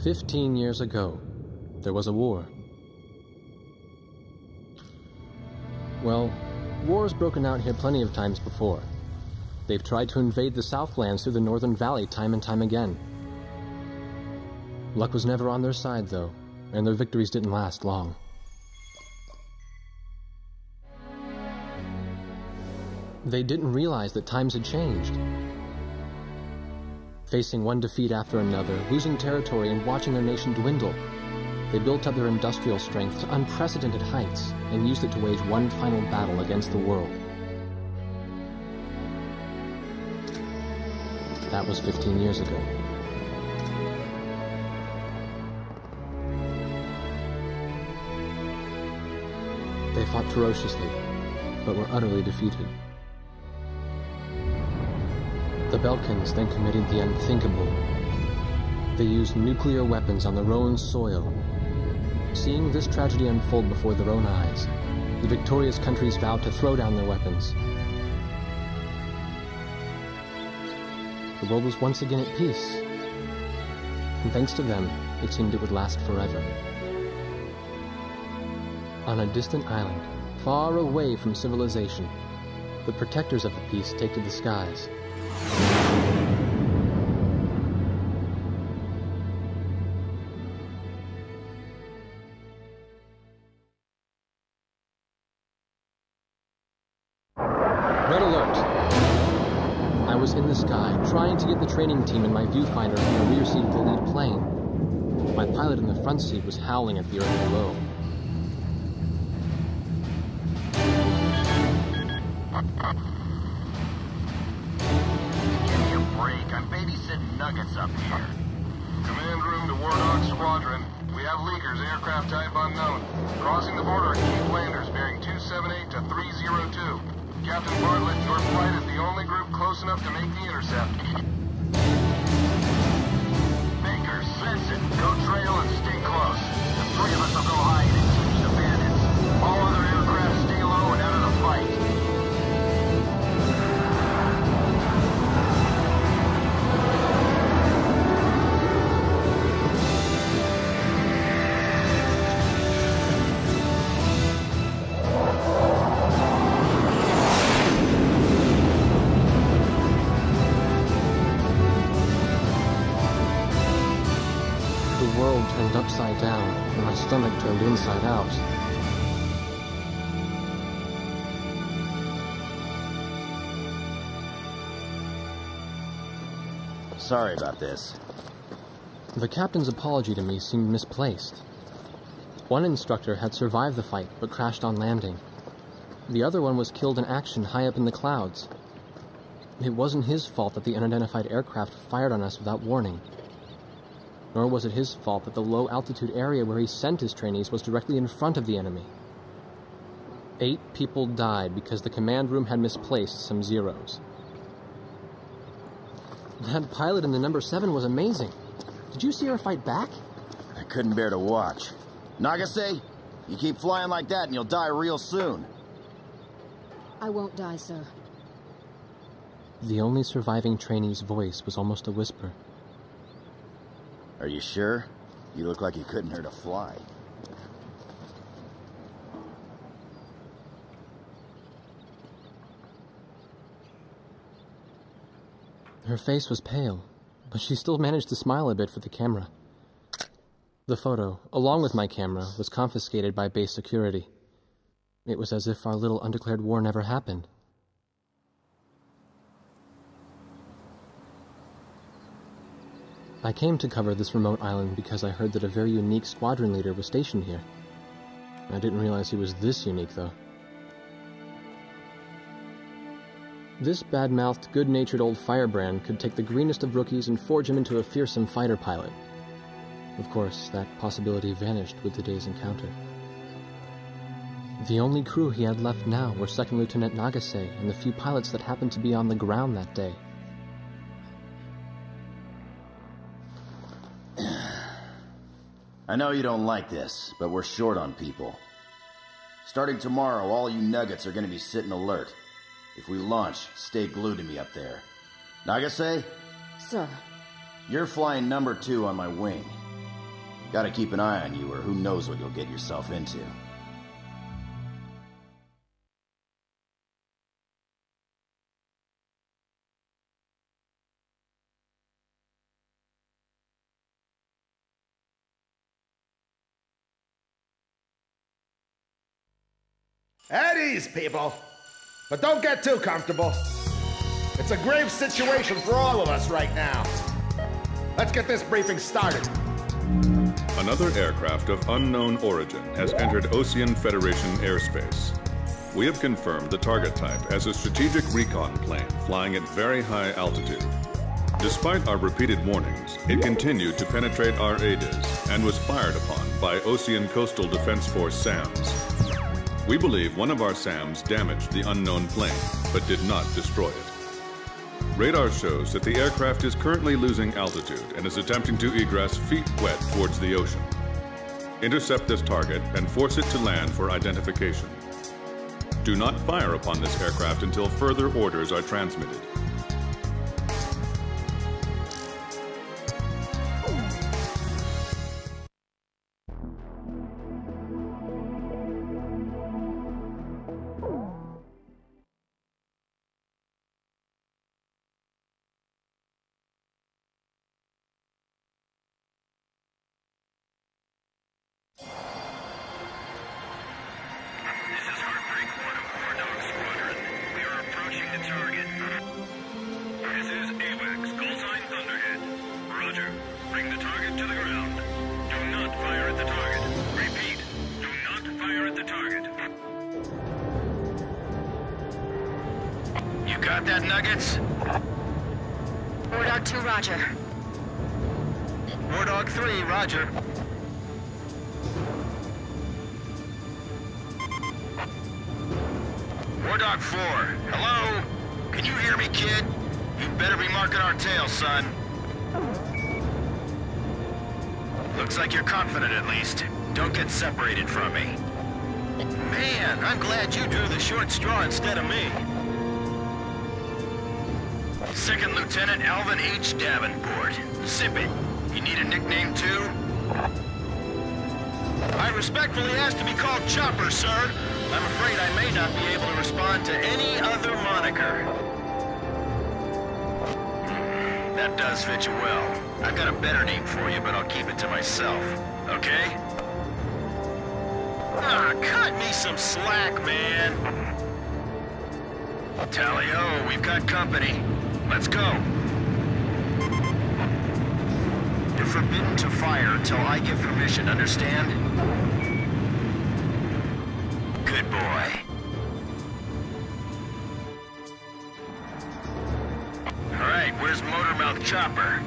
15 years ago, there was a war. Well, war's broken out here plenty of times before. They've tried to invade the Southlands through the Northern Valley time and time again. Luck was never on their side, though, and their victories didn't last long. They didn't realize that times had changed. Facing one defeat after another, losing territory and watching their nation dwindle, they built up their industrial strength to unprecedented heights and used it to wage one final battle against the world. That was 15 years ago. They fought ferociously, but were utterly defeated. The Belkans then committed the unthinkable. They used nuclear weapons on their own soil. Seeing this tragedy unfold before their own eyes, the victorious countries vowed to throw down their weapons. The world was once again at peace, and thanks to them, it seemed it would last forever. On a distant island, far away from civilization, the protectors of the peace take to the skies. Red alert! I was in the sky, trying to get the training team in my viewfinder from the rear seat of the lead plane. My pilot in the front seat was howling at the earth below. Give me a break. I'm babysitting nuggets up here. Command room to Wardog Squadron. We have leakers, aircraft type unknown. Crossing the border, Cape Landers, bearing 278 to 302. Captain Bartlett, your flight is the only group close enough to make the intercept. Baker, sense it. Go trail and stay close. The three of us will go hide and teach the bandits. All other aircraft stay low and out of the fight. The world turned upside down, and my stomach turned inside out. Sorry about this. The captain's apology to me seemed misplaced. One instructor had survived the fight, but crashed on landing. The other one was killed in action high up in the clouds. It wasn't his fault that the unidentified aircraft fired on us without warning. Nor was it his fault that the low-altitude area where he sent his trainees was directly in front of the enemy. 8 people died because the command room had misplaced some zeros. That pilot in the number 7 was amazing. Did you see her fight back? I couldn't bear to watch. Nagase, you keep flying like that and you'll die real soon. I won't die, sir. The only surviving trainee's voice was almost a whisper. Are you sure? You look like you couldn't hurt a fly. Her face was pale, but she still managed to smile a bit for the camera. The photo, along with my camera, was confiscated by base security. It was as if our little undeclared war never happened. I came to cover this remote island because I heard that a very unique squadron leader was stationed here. I didn't realize he was this unique, though. This bad-mouthed, good-natured old firebrand could take the greenest of rookies and forge him into a fearsome fighter pilot. Of course, that possibility vanished with the day's encounter. The only crew he had left now were Second Lieutenant Nagase and the few pilots that happened to be on the ground that day. I know you don't like this, but we're short on people. Starting tomorrow, all you nuggets are going to be sitting alert. If we launch, stay glued to me up there. Nagase? Sir. You're flying number 2 on my wing. Gotta keep an eye on you, or who knows what you'll get yourself into. At ease, people. But don't get too comfortable. It's a grave situation for all of us right now. Let's get this briefing started. Another aircraft of unknown origin has entered Osean Federation airspace. We have confirmed the target type as a strategic recon plane flying at very high altitude. Despite our repeated warnings, it continued to penetrate our Aves and was fired upon by Osean Coastal Defense Force SAMs. We believe one of our SAMs damaged the unknown plane, but did not destroy it. Radar shows that the aircraft is currently losing altitude and is attempting to egress feet wet towards the ocean. Intercept this target and force it to land for identification. Do not fire upon this aircraft until further orders are transmitted. Wardog Squadron. We are approaching the target. This is AWACS Thunderhead. Roger. Bring the target to the ground. Do not fire at the target. Repeat. Do not fire at the target. You got that, Nuggets? Wardog 2, roger. Wardog 3, roger. Wardog 4, hello? Can you hear me, kid? You better be marking our tail, son. Looks like you're confident, at least. Don't get separated from me. Man, I'm glad you drew the short straw instead of me. Second Lieutenant Alvin H. Davenport. Zip it. You need a nickname, too? I respectfully ask to be called Chopper, sir. I'm afraid I may not be able to respond to any other moniker. That does fit you well. I've got a better name for you, but I'll keep it to myself. Okay? Ah, cut me some slack, man. Tally-ho, we've got company. Let's go. You're forbidden to fire until I give permission, understand? Good boy. Alright, where's Motormouth Chopper?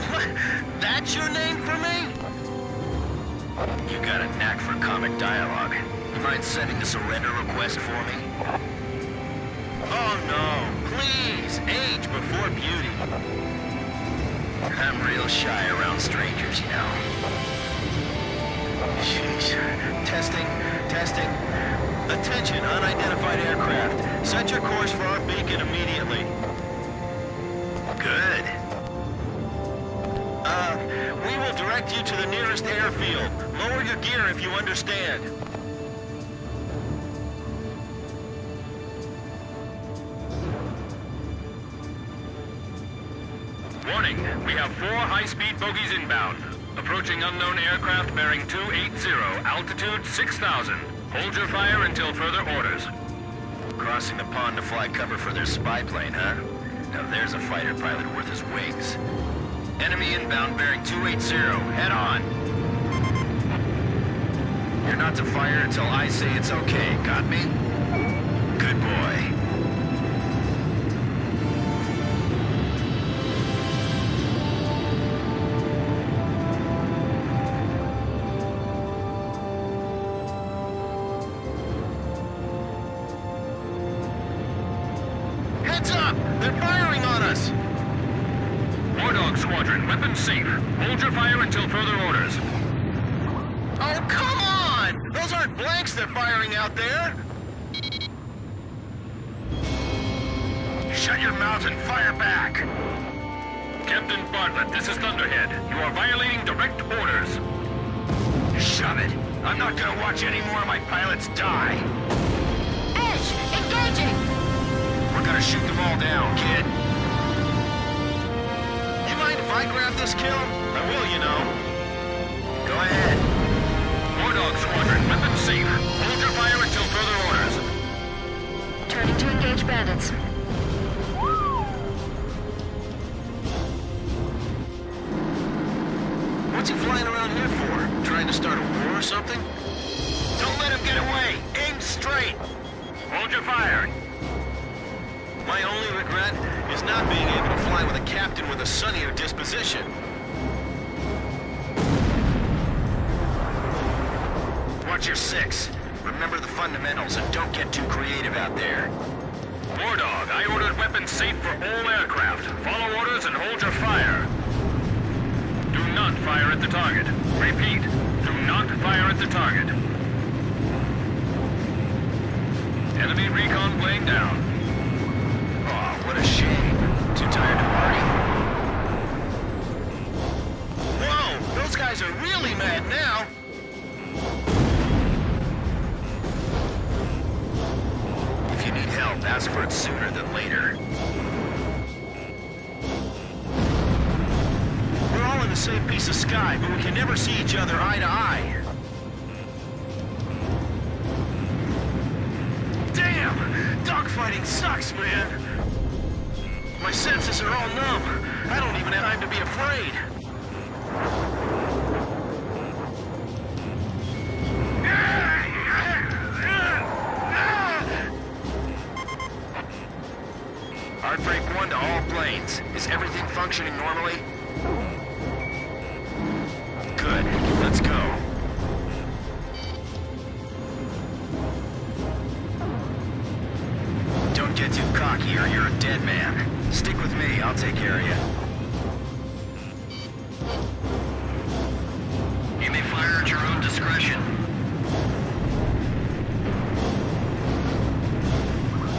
What? That's your name for me? You got a knack for comic dialogue. You mind sending a surrender request for me? Oh no, please, age before beauty. I'm real shy around strangers, you know. Jeez. Testing. Attention, unidentified aircraft. Set your course for our beacon immediately. Good. We will direct you to the nearest airfield. Lower your gear if you understand. Warning, we have 4 high-speed bogies inbound. Approaching unknown aircraft bearing 280, altitude 6,000. Hold your fire until further orders. Crossing the pond to fly cover for their spy plane, huh? Now there's a fighter pilot worth his wings. Enemy inbound bearing 280. Head on. You're not to fire until I say it's okay. Got me? Good boy. Heads up! They're firing on us! Wardog Squadron, weapons safe. Hold your fire until further orders. Oh, come on! Those aren't blanks they're firing out there! Shut your mouth and fire back! Get Captain Bartlett, this is Thunderhead. You are violating direct orders. Shove it. I'm not gonna watch any more of my pilots die. Edge, engaging! We're gonna shoot them all down, kid. You mind if I grab this kill? I will, you know. Go ahead. Wardog Squadron, weapons safe. Hold your fire until further orders. Turning to engage bandits. What's he flying around here for? Trying to start a war or something? Don't let him get away! Aim straight! Hold your fire. My only regret is not being able to fly with a captain with a sunnier disposition. Watch your six. Remember the fundamentals and don't get too creative out there. Wardog, I ordered weapons safe for all aircraft. Follow orders and hold your fire. Do not fire at the target. Repeat, do not fire at the target. Enemy recon plane down. Aw, what a shame. Too tired to party? Whoa, those guys are really mad now. If you need help, ask for it sooner than later. We're all in the same piece of sky, but we can never see each other eye to eye. Damn! Dogfighting sucks, man! My senses are all numb. I don't even have time to be afraid. Heartbreak 1 to all planes. Is everything functioning normally? Good. Let's go. Don't get too cocky or you're a dead man. Stick with me, I'll take care of you. You may fire at your own discretion.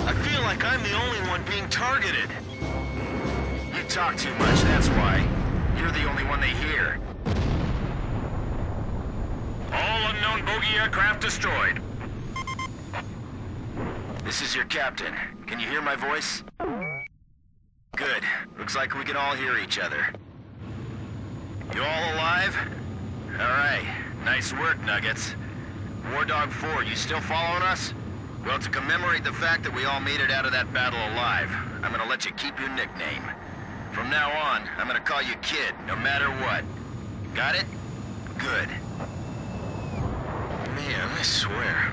I feel like I'm the only one being targeted. You talk too much, that's why. You're the only one they hear. All unknown bogey aircraft destroyed. This is your captain. Can you hear my voice? Good. Looks like we can all hear each other. You all alive? Alright. Nice work, Nuggets. Wardog 4, you still following us? Well, to commemorate the fact that we all made it out of that battle alive, I'm gonna let you keep your nickname. From now on, I'm gonna call you Kid, no matter what. Got it? Good. Man, I swear.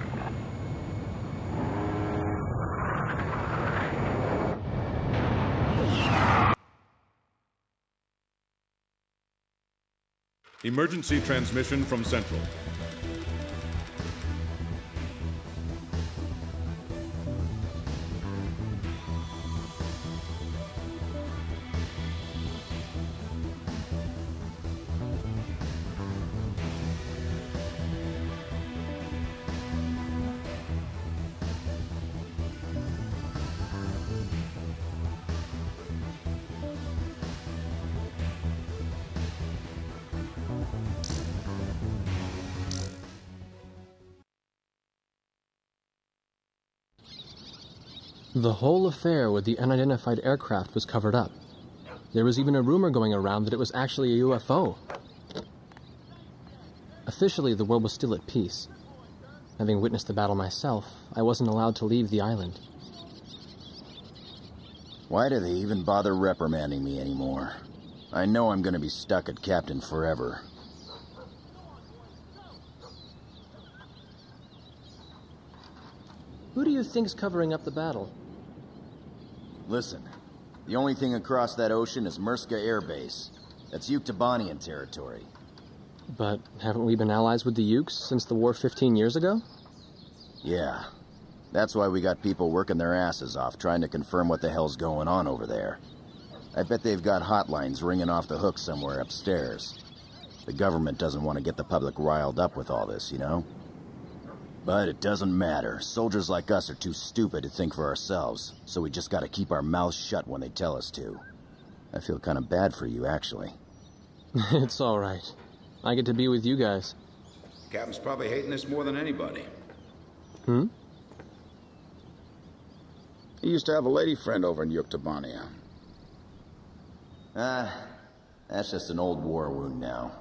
Emergency transmission from Central. The whole affair with the unidentified aircraft was covered up. There was even a rumor going around that it was actually a UFO. Officially, the world was still at peace. Having witnessed the battle myself, I wasn't allowed to leave the island. Why do they even bother reprimanding me anymore? I know I'm gonna be stuck at Captain forever. Who do you think's covering up the battle? Listen, the only thing across that ocean is Murska Air Base. That's Uktabanian territory. But haven't we been allies with the Ukes since the war 15 years ago? Yeah. That's why we got people working their asses off trying to confirm what the hell's going on over there. I bet they've got hotlines ringing off the hook somewhere upstairs. The government doesn't want to get the public riled up with all this, you know? But it doesn't matter. Soldiers like us are too stupid to think for ourselves, so we just gotta keep our mouths shut when they tell us to. I feel kind of bad for you, actually. It's alright. I get to be with you guys. Captain's probably hating this more than anybody. Hmm? He used to have a lady friend over in Yuktabania. That's just an old war wound now.